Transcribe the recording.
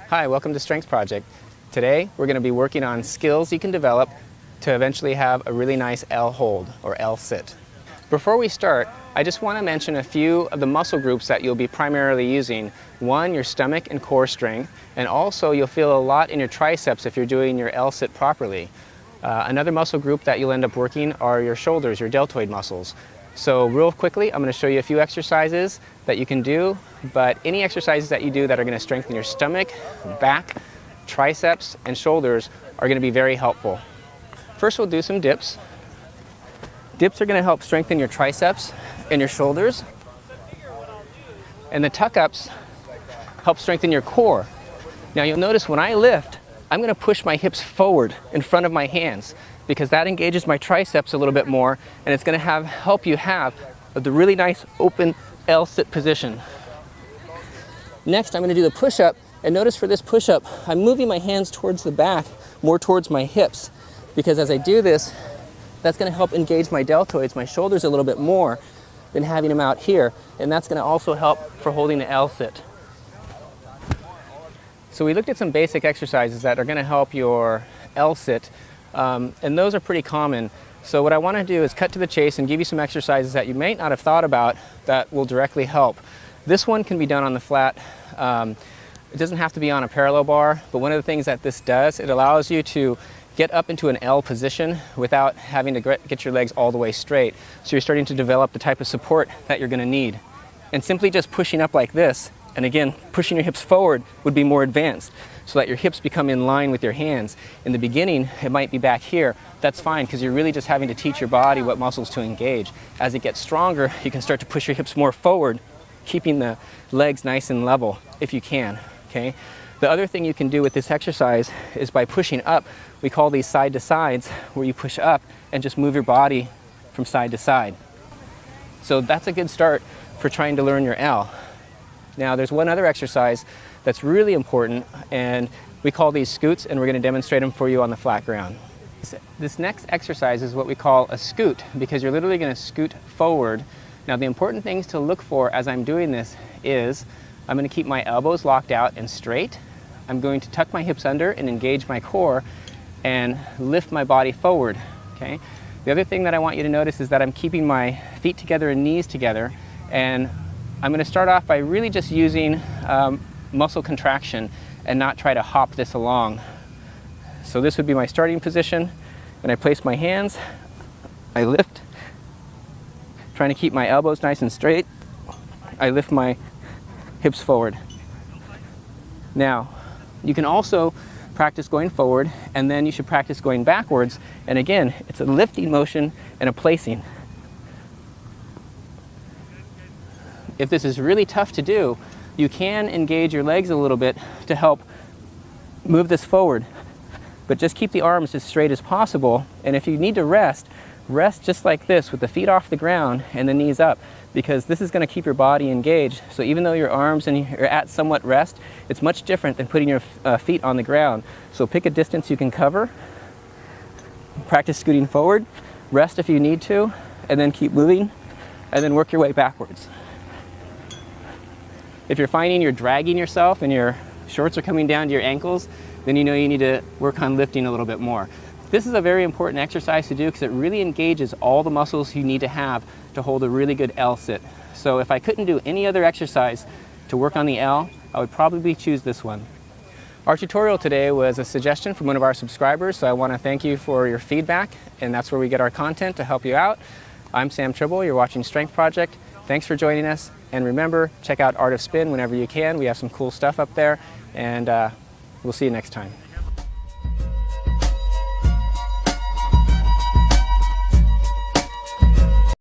Hi, welcome to Strengths Project. Today we're going to be working on skills you can develop to eventually have a really nice L hold or L sit. Before we start, I just want to mention a few of the muscle groups that you'll be primarily using. One, your stomach and core strength, and also you'll feel a lot in your triceps if you're doing your L sit properly. Another muscle group that you'll end up working are your shoulders, your deltoid muscles. So real quickly, I'm going to show you a few exercises that you can do, but any exercises that you do that are going to strengthen your stomach, back, triceps, and shoulders are going to be very helpful. First, we'll do some dips. Dips are going to help strengthen your triceps and your shoulders. And the tuck-ups help strengthen your core. Now you'll notice when I lift, I'm going to push my hips forward in front of my hands because that engages my triceps a little bit more, and it's going to help you have the really nice open L sit position. Next, I'm going to do the push-up, and notice for this push-up, I'm moving my hands towards the back, more towards my hips, because as I do this, that's going to help engage my deltoids, my shoulders a little bit more than having them out here, and that's going to also help for holding the L sit. So we looked at some basic exercises that are going to help your L sit, and those are pretty common. So what I want to do is cut to the chase and give you some exercises that you may not have thought about that will directly help. This one can be done on the flat. It doesn't have to be on a parallel bar, but one of the things that this does, it allows you to get up into an L position without having to get your legs all the way straight. So you're starting to develop the type of support that you're going to need. And simply just pushing up like this, and again, pushing your hips forward would be more advanced so that your hips become in line with your hands. In the beginning, it might be back here. That's fine because you're really just having to teach your body what muscles to engage. As it gets stronger, you can start to push your hips more forward, keeping the legs nice and level if you can, okay? The other thing you can do with this exercise is by pushing up. We call these side to sides, where you push up and just move your body from side to side. So that's a good start for trying to learn your L. Now there's one other exercise that's really important, and we call these scoots, and we're going to demonstrate them for you on the flat ground. This next exercise is what we call a scoot, because you're literally going to scoot forward. Now the important things to look for as I'm doing this is I'm going to keep my elbows locked out and straight. I'm going to tuck my hips under and engage my core and lift my body forward, okay? The other thing that I want you to notice is that I'm keeping my feet together and knees together, and I'm going to start off by really just using muscle contraction and not try to hop this along. So this would be my starting position, and I place my hands, I lift, trying to keep my elbows nice and straight. I lift my hips forward. Now, you can also practice going forward, and then you should practice going backwards, and again, it's a lifting motion and a placing. If this is really tough to do, you can engage your legs a little bit to help move this forward, but just keep the arms as straight as possible, and if you need to rest just like this with the feet off the ground and the knees up, because this is going to keep your body engaged. So even though your arms and you're at somewhat rest, it's much different than putting your feet on the ground. So pick a distance you can cover, practice scooting forward, rest if you need to, and then keep moving, and then work your way backwards. If you're finding you're dragging yourself and your shorts are coming down to your ankles, then you know you need to work on lifting a little bit more. This is a very important exercise to do because it really engages all the muscles you need to have to hold a really good L sit. So if I couldn't do any other exercise to work on the L, I would probably choose this one. Our tutorial today was a suggestion from one of our subscribers, so I want to thank you for your feedback, and that's where we get our content to help you out. I'm Sam Tribble, you're watching Strength Project. Thanks for joining us, and remember, check out Art of Spin whenever you can. We have some cool stuff up there, and we'll see you next time.